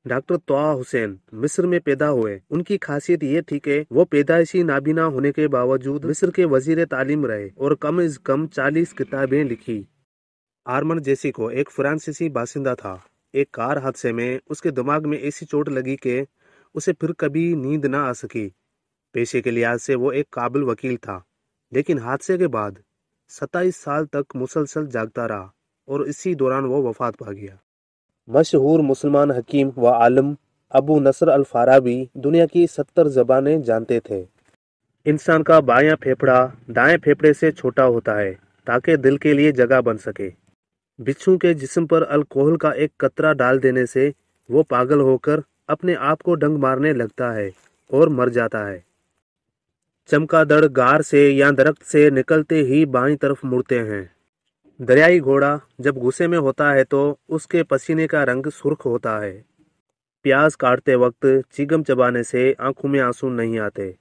Doctor तोहा हुसैन मिस्र में पैदा हुए। उनकी खासियत ये थी कि वो पैदाइशी नाबीना होने के बावजूद मिस्र के वजीर तालीम रहे और कम से कम 40 किताबें लिखी। आर्मन जेसिको एक फ्रांसीसी बासिंदा था। एक कार हादसे में उसके दिमाग में ऐसी चोट लगी कि उसे फिर कभी नींद ना आ सकी। पेशे के लिहाज से वो एक काबिल वकील था, लेकिन हादसे के बाद 27 साल तक मुसलसल जागता रहा और इसी दौरान वो वफात पा गया। मशहूर मुसलमान हकीम व आलिम अबू नसर अल फाराबी दुनिया की 70 ज़बानें जानते थे। इंसान का बायां फेफड़ा दाएं फेफड़े से छोटा होता है ताकि दिल के लिए जगह बन सके। बिच्छू के जिस्म पर अल्कोहल का एक कतरा डाल देने से वो पागल होकर अपने आप को डंक मारने लगता है और मर जाता है। चमगादड़ गार से या दरख्त से निकलते ही बाईं तरफ मुड़ते हैं। दरियाई घोड़ा जब गुस्से में होता है तो उसके पसीने का रंग सुर्ख होता है। प्याज काटते वक्त चिगम चबाने से आंखों में आंसू नहीं आते।